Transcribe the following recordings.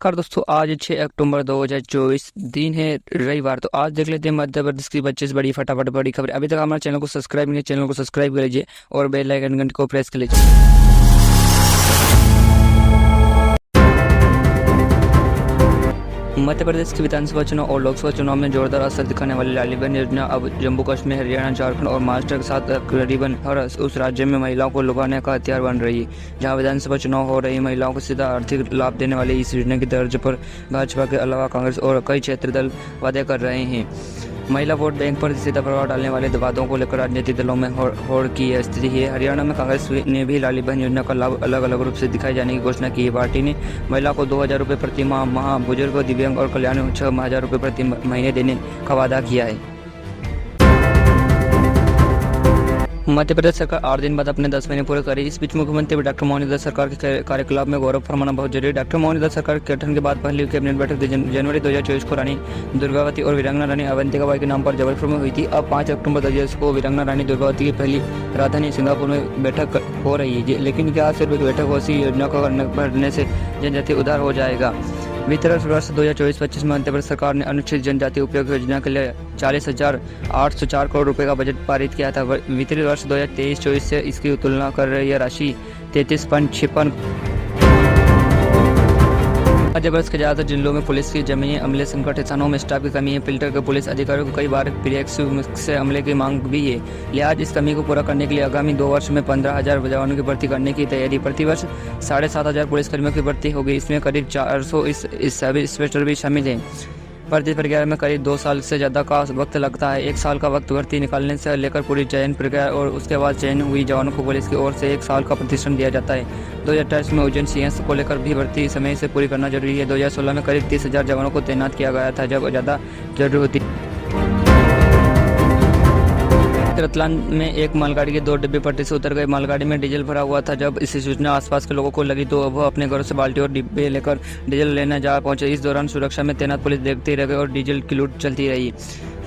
नमस्कार दोस्तों, आज 6 अक्टूबर 2024 दिन है रविवार। तो आज देख लेते हैं मध्य प्रदेश की 25 बड़ी फटाफट बड़ी खबर। अभी तक हमारे चैनल को सब्सक्राइब नहीं, चैनल को सब्सक्राइब कर लीजिए और बेल आइकन घंटी को प्रेस कर लीजिए। मध्य प्रदेश के विधानसभा चुनाव और लोकसभा चुनाव में जोरदार असर दिखाने वाली लाडली योजना अब जम्मू कश्मीर, हरियाणा, झारखंड और महाराष्ट्र के साथ करीबन हर उस राज्य में महिलाओं को लुभाने का हथियार बन रही है। जहां विधानसभा चुनाव हो रही महिलाओं को सीधा आर्थिक लाभ देने वाली इस योजना की तर्ज पर भाजपा के अलावा कांग्रेस और कई क्षेत्रीय दल वादे कर रहे हैं। महिला वोट बैंक पर सीधा प्रभाव डालने वाले वादों को लेकर राजनीतिक दलों में होड़ की स्थिति है। हरियाणा में कांग्रेस ने भी लाडली बहन योजना का लाभ अलग अलग रूप से दिखाए जाने की घोषणा की है। पार्टी ने महिला को 2,000 रुपये प्रति माह, बुजुर्ग, दिव्यांग और कल्याण 6,000 रुपये प्रति महीने देने का वादा किया है। मध्य प्रदेश सरकार 8 दिन बाद अपने 10 महीने पूरे करी। इस बीच मुख्यमंत्री डॉक्टर मोहन यादव सरकार के कार्यकलाप में गौरव फरमाना बहुत जरूरी है। डॉक्टर मोहन यादव सरकार के गठन के बाद पहली कैबिनेट बैठक जनवरी 2024 को रानी दुर्गावती और वीरांगना रानी अवंतिका बाई के नाम पर जबलपुर में हुई थी। अब 5 अक्टूबर 2024 को वीरांगना रानी दुर्गावती की पहली राजधानी सिंगापुर में बैठक हो रही है। लेकिन क्या सिर्फ एक बैठक हो, योजना को भरने से जनजाति उधार हो जाएगा? वित्त वर्ष 2024-25 में मध्य प्रदेश सरकार ने अनुसूचित जनजाति उपयोग योजना के लिए 40,804 करोड़ रुपए का बजट पारित किया था। वित्त वर्ष 2023-24 से इसकी तुलना कर रही यह राशि 33.56। मध्य प्रदेश के ज्यादातर जिलों में पुलिस की जमीनी अमले संकट है। थानों में स्टाफ की कमी है। फिल्टर के पुलिस अधिकारियों को कई बार प्रिएक्टिव से अमले की मांग भी है। लिहाजा इस कमी को पूरा करने के लिए आगामी 2 वर्ष में 15,000 जवानों की भर्ती करने की तैयारी। प्रतिवर्ष 7,500 पुलिसकर्मियों की भर्ती होगी। इसमें करीब 400 सब इंस्पेक्टर भी शामिल हैं। भर्ती प्रक्रिया में करीब 2 साल से ज़्यादा का वक्त लगता है। 1 साल का वक्त भर्ती निकालने से लेकर पूरी चयन प्रक्रिया और उसके बाद चयन हुई जवानों को पुलिस की ओर से 1 साल का प्रतिशत दिया जाता है। 2028 में उज्जैन सीएस को लेकर भी भर्ती समय से पूरी करना जरूरी है। 2016 में करीब 30,000 जवानों को तैनात किया गया था, जब ज़्यादा जरूरी होती। रतलाम में एक मालगाड़ी के 2 डिब्बे पटरी से उतर गए। मालगाड़ी में डीजल भरा हुआ था। जब इस सूचना आसपास के लोगों को लगी तो वह अपने घरों से बाल्टी और डिब्बे लेकर डीजल लेने जा पहुंचे। इस दौरान सुरक्षा में तैनात पुलिस देखते रह गए और डीजल की लूट चलती रही।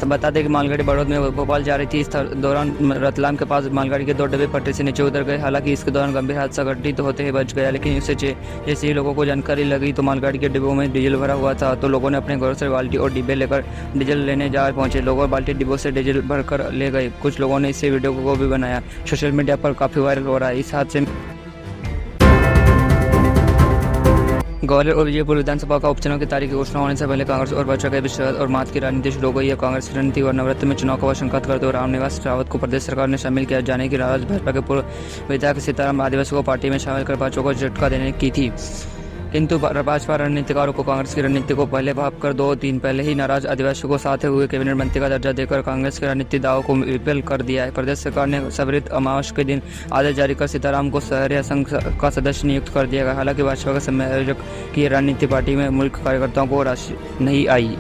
तो बता दें कि मालगाड़ी बड़ौद में भोपाल जा रही थी। इस दौरान रतलाम के पास मालगाड़ी के 2 डिब्बे पटरी से नीचे उतर गए। हालांकि इसके दौरान गंभीर हादसा घटित होते ही बच गया, लेकिन इससे जैसे ही लोगों को जानकारी लगी तो मालगाड़ी के डिब्बों में डीजल भरा हुआ था, तो लोगों ने अपने घरों से बाल्टी और डिब्बे लेकर डीजल लेने जा पहुंचे। लोग बाल्टी डिब्बों से डीजल भरकर ले गए। कुछ लोगों ने इससे वीडियो को भी बनाया, सोशल मीडिया पर काफी वायरल हो रहा है। इस हादसे में ग्वालियर और विजयपुर विधानसभा का उपचुनाव की तारीख की घोषणा होने से पहले कांग्रेस और भाजपा के बीच शरद और मात की राजनीति शुरू हो गई है। कांग्रेस की रणनीति और नवरात्र में चुनाव का वशंकत करते हुए रामनिवास रावत को प्रदेश सरकार ने शामिल किया जाने की नाराज भाजपा के पूर्व विधायक सीताराम आदिवासियों को पार्टी में शामिल कर भाजपा को झटका देने की थी। किंतु भाजपा रणनीतिकारों को कांग्रेस की रणनीति को पहले भाप कर 2 दिन पहले ही नाराज आदिवासियों को साथ हुए कैबिनेट मंत्री का दर्जा देकर कांग्रेस के रणनीति दावों को विफल कर दिया है। प्रदेश सरकार ने सबरित अमावस के दिन आदेश जारी कर सीताराम को शहरिया संघ का सदस्य नियुक्त कर दिया गया। हालांकि भाजपा के संयोजक की रणनीति पार्टी में मुल्क कार्यकर्ताओं को राशि नहीं आई।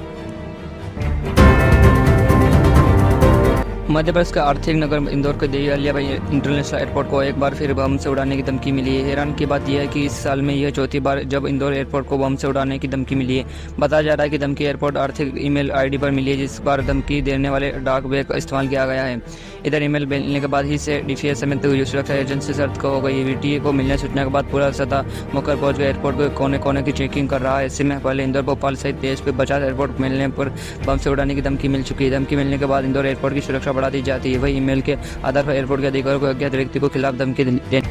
मध्य प्रदेश के आर्थिक नगर इंदौर के देवी अहिल्याबाई इंटरनेशनल एयरपोर्ट को एक बार फिर बम से उड़ाने की धमकी मिली है। हैरान की बात यह है कि इस साल में यह 4थी बार जब इंदौर एयरपोर्ट को बम से उड़ाने की धमकी मिली है। बताया जा रहा है कि धमकी एयरपोर्ट आर्थिक ईमेल आईडी पर मिली है, जिस बार धमकी देने वाले डाक बेग का इस्तेमाल किया गया है। इधर ईमेल मिलने के बाद ही से डीफीएस समेत सुरक्षा एजेंसी सतर्क हो गई। वीटीए को मिलने सूचना के बाद पूरा सतह मुकर पहुंच गया। एयरपोर्ट के कोने कोने की चेकिंग कर रहा है। इससे पहले इंदौर, भोपाल सहित देश के 50 एयरपोर्ट मिलने पर बम से उड़ाने की धमकी मिल चुकी है। धमकी मिलने के बाद इंदौर एयरपोर्ट की सुरक्षा बढ़ा दी जाती है। वही ईमेल के आधार पर एयरपोर्ट के अधिकारियों को अज्ञात व्यक्ति को खिलाफ धमकी देने।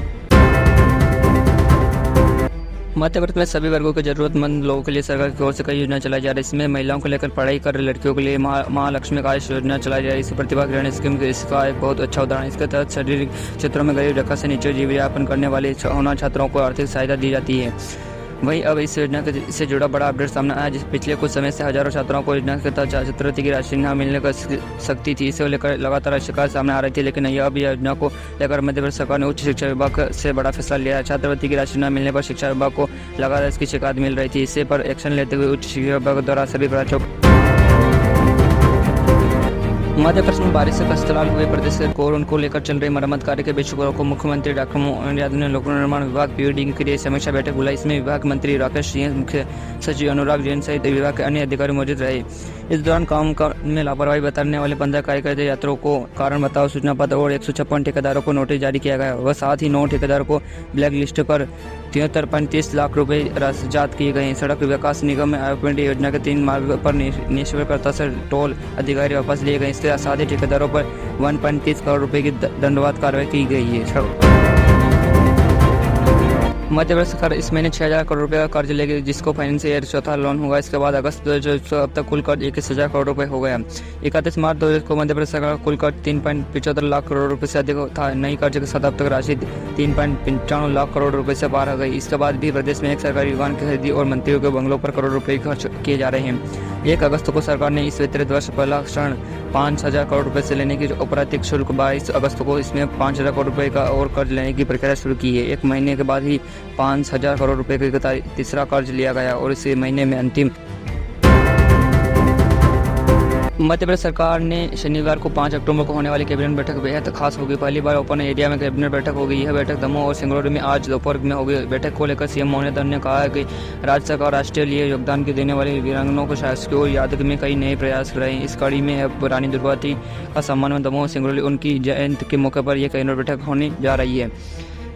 मध्य प्रदेश में सभी वर्गों के जरूरतमंद लोगों के लिए सरकार की ओर से कई योजना चलाई जा रही है। इसमें महिलाओं को लेकर पढ़ाई कर रही लड़कियों के लिए महालक्ष्मी का योजना चलाई जा रही है। इस प्रतिभा किरण स्कीम इसका एक बहुत अच्छा उदाहरण। इसके तहत शारीरिक क्षेत्रों में गरीब रेखा से नीचे जीवनयापन करने वाले छात्रों को आर्थिक सहायता दी जाती है। वहीं अब इस योजना से जुड़ा बड़ा अपडेट सामने आया, जिस पिछले कुछ समय से हजारों छात्राओं को योजना के तहत छात्रवृत्ति की राशि न मिलने का सकती थी। इसे लेकर लगातार शिकायत सामने आ रही थी, लेकिन अब योजना को लेकर मध्य प्रदेश सरकार ने उच्च शिक्षा विभाग से बड़ा फैसला लिया है। छात्रवृत्ति की राशि न मिलने पर शिक्षा विभाग को लगातार इसकी शिकायत मिल रही थी। इससे पर एक्शन लेते हुए उच्च शिक्षा विभाग द्वारा सभी मध्य प्रदेश में बारिश से कस्तलाल हुए प्रदेश के कोर उनको लेकर चल रही मरम्मत कार्य के बीच शुक्रवार को मुख्यमंत्री डॉक्टर मोहन यादव ने लोक निर्माण विभाग पीयूडी के लिए समीक्षा बैठक बुलाई। इसमें विभाग मंत्री राकेश सिंह, मुख्य सचिव अनुराग जैन सहित विभाग के अन्य अधिकारी मौजूद रहे। इस दौरान काम में लापरवाही बरतने वाले 15 कार्यकर्ता यात्रियों को कारण बताओ सूचना पत्र और 156 ठेकेदारों को नोटिस जारी किया गया। वह साथ ही 9 ठेकेदारों को ब्लैक लिस्ट कर 73.30 लाख रुपए राशि जात किए गए हैं। सड़क विकास निगम में अपॉइंट योजना के 3 मार्ग पर निष्प्रकर्ता से टोल अधिकारी वापस लिए गए। इसके साथ ही ठेकेदारों पर 1.30 करोड़ रुपए की दंडवाद कार्रवाई की गई है। मध्य प्रदेश सरकार इस महीने 6,000 करोड़ रुपए का कर्ज लेगी, जिसको फाइनेंस ईयर चौथा लोन होगा। इसके बाद अगस्त 2024 अब तक कुल कर्ज 21,000 करोड़ रुपए हो गया। 31 मार्च 2000 को मध्य प्रदेश सरकार का कुल कर्ज 3.75 लाख करोड़ रुपए से अधिक था। नई कर्ज के साथ अब तक राशि 3.95 लाख करोड़ रुपए से पार हो गई। इसके बाद भी प्रदेश में एक सरकारी वाहन की खरीदी और मंत्रियों के बंगलों पर करोड़ रुपए खर्च किए जा रहे हैं। 1 अगस्त को सरकार ने इस वित्तीय वर्ष पहला ऋण 5,000 करोड़ रुपए से लेने की अप्रत्यक्ष शुल्क 22 अगस्त को इसमें 5,000 करोड़ रुपए का और कर्ज लेने की प्रक्रिया शुरू की है। 1 महीने के बाद ही 5,000 करोड़ रुपए का तीसरा कर्ज लिया गया और इस महीने में अंतिम। मध्य प्रदेश सरकार ने शनिवार को 5 अक्टूबर को होने वाली कैबिनेट बैठक बेहद खास होगी। पहली बार ओपन एरिया में कैबिनेट बैठक होगी। यह बैठक दमोह और सिंगरौली में आज दोपहर में होगी। बैठक को लेकर सीएम मोहन ने कहा है कि राज्य सरकार राष्ट्रीय लिए योगदान के देने वाली वीरांगनाओं को शासकीय याद में कई नए प्रयास कर रहे हैं। इस कड़ी में अब रानी दुर्गावती का सम्मान में दमोह सिंगरौली उनकी जयंती के मौके पर यह कैबिनेट बैठक होने जा रही है।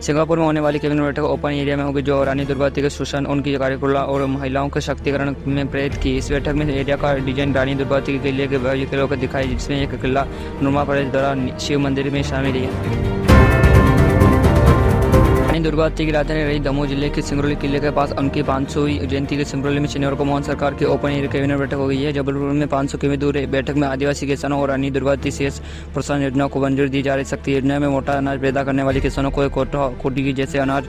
सिंगापुर में होने वाली कैबिनेट बैठक ओपन एरिया में होगी, जो रानी दुर्गावती के शोषण, उनकी कार्यकला और महिलाओं के शक्तिकरण में प्रेरित की। इस बैठक में एरिया का डिजाइन रानी दुर्गावती के किले के भव्य किलों को दिखाई, जिसमें एक किला नुमा प्रदेश द्वारा शिव मंदिर में शामिल है। रानी दुर्गावती की राजधानी रही दमोह जिले के सिंगरौली किले के पास उनकी 500वीं जयंती के सिंगरौली में शनिवार को मोहन सरकार की ओपन एरिया कैबिनेट बैठक हो गई है। जबलपुर में 500 किमी दूर बैठक में आदिवासी किसानों और रानी दुर्गावती शेष प्रोत्साहन योजना को मंजूरी दी जा रही। शक्ति योजना में मोटा अनाज पैदा करने वाले किसानों को कोटी जैसे अनाज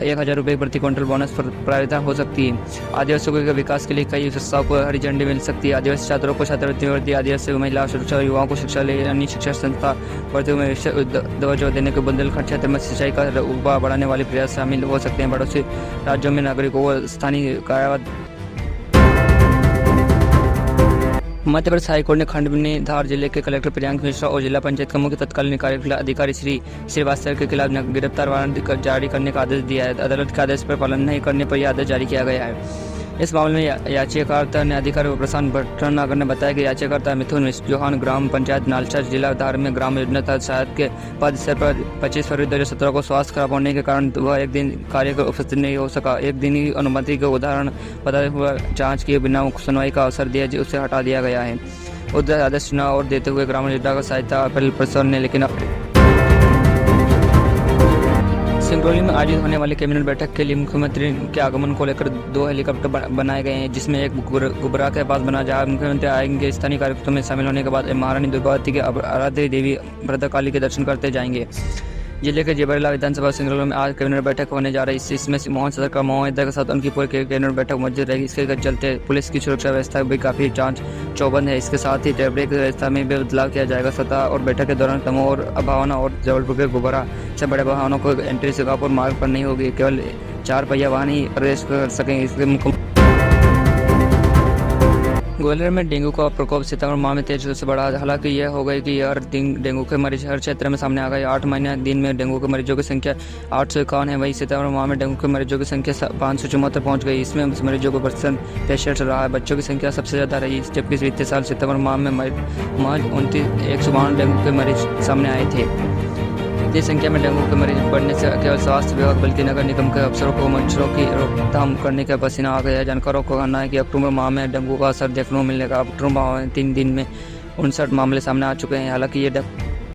1,000 रुपये प्रति क्विंटल बोनस पर प्रावधान हो सकती है। आदिवासियों के विकास के लिए कई प्रस्ताव को हरी झंडी मिल सकती है। आदिवासी छात्रों को छात्रवृत्ति, आदिवासी महिला सुरक्षा, युवाओं को शिक्षा ले अन्य शिक्षा संस्था भर्तियों में दवा देने के बुंदेलखंड क्षेत्र में सिंचाई का रकबा बढ़ाने वाले प्रयास शामिल हो सकते हैं। पड़ोसी राज्यों में नागरिकों को स्थानीय कारावास। मध्य प्रदेश हाईकोर्ट ने खंडनी धार जिले के कलेक्टर प्रियांक मिश्रा और जिला पंचायत के मुख्य तत्कालीन कार्यपालक अधिकारी श्री श्रीवास्तव के खिलाफ गिरफ्तार वारंट जारी करने का आदेश दिया है। अदालत के आदेश पर पालन नहीं करने पर यह आदेश जारी किया गया है। इस मामले में याचिकाकर्ता ने अधिकारी प्रशांत भटनागर ने बताया कि याचिकाकर्ता मिथुन चौहान ग्राम पंचायत नालचा जिला धार में ग्राम योजना तहत सहायक के पद से पर 25 फरवरी 2017 को स्वास्थ्य खराब होने के कारण वह एक दिन कार्य को उपस्थित नहीं हो सका। एक दिन ही अनुमति के उदाहरण बताते हुए जांच किए बिना सुनवाई का अवसर दिया, उसे हटा दिया गया है। उधर आदेश चुनाव और देते हुए ग्राम योजना का सहायता अपील प्रशासन ने, लेकिन सिंगरौली में आयोजित होने वाली कैबिनेट बैठक के लिए मुख्यमंत्री के आगमन को लेकर 2 हेलीकॉप्टर बनाए गए हैं, जिसमें एक गुबरा के पास बना जहां मुख्यमंत्री आएंगे। स्थानीय कार्यक्रमों में शामिल होने के बाद महारानी दुर्गावती के आराध्य देवी भद्रकाली के दर्शन करते जाएंगे। जिले के जेबरला विधानसभा सिंगरौली में आज कैबिनेट बैठक होने जा रही है। इसमें मोहन सरकार महोदय के साथ उनकी पूरी कैबिनेट बैठक मौजूद रहेगी। इसके चलते पुलिस की सुरक्षा व्यवस्था भी काफी जांच चौबंद है। इसके साथ ही ट्रैफिक व्यवस्था में भी बदलाव किया जाएगा। सतह और बैठक के दौरान दमोह और भावना और जबलपुर के गुब्बारा से बड़े वाहनों को एंट्री सिंगापुर मार्ग पर नहीं होगी, केवल 4 पहिया वाहन ही प्रवेश कर सकेंगे। इसके ग्वालियर में डेंगू का प्रकोप सितंबर माह में तेजी से बढ़ा। हालांकि यह हो गई कि हर दिन डेंगू के मरीज हर क्षेत्र में सामने आ गए। 8 महीने दिन में डेंगू के मरीजों की संख्या 851 है। वहीं सितंबर माह में डेंगू के मरीजों की संख्या 574 पहुंच गई। इसमें मरीजों को % 63 रहा है। बच्चों की संख्या सबसे ज्यादा रही, जबकि वित्तीय साल सितंबर माह में महज 152 डेंगू के मरीज सामने आए थे। इतनी संख्या में डेंगू के मरीज बढ़ने से केवल स्वास्थ्य विभाग बल्कि नगर निगम के अफसरों को मच्छरों की रोकथाम करने का पसीना आ गया है। जानकारों को कहना है कि अक्टूबर माह में डेंगू का असर देखने को मिलेगा। अक्टूबर माह में 3 दिन में 59 मामले सामने आ चुके हैं। हालांकि ये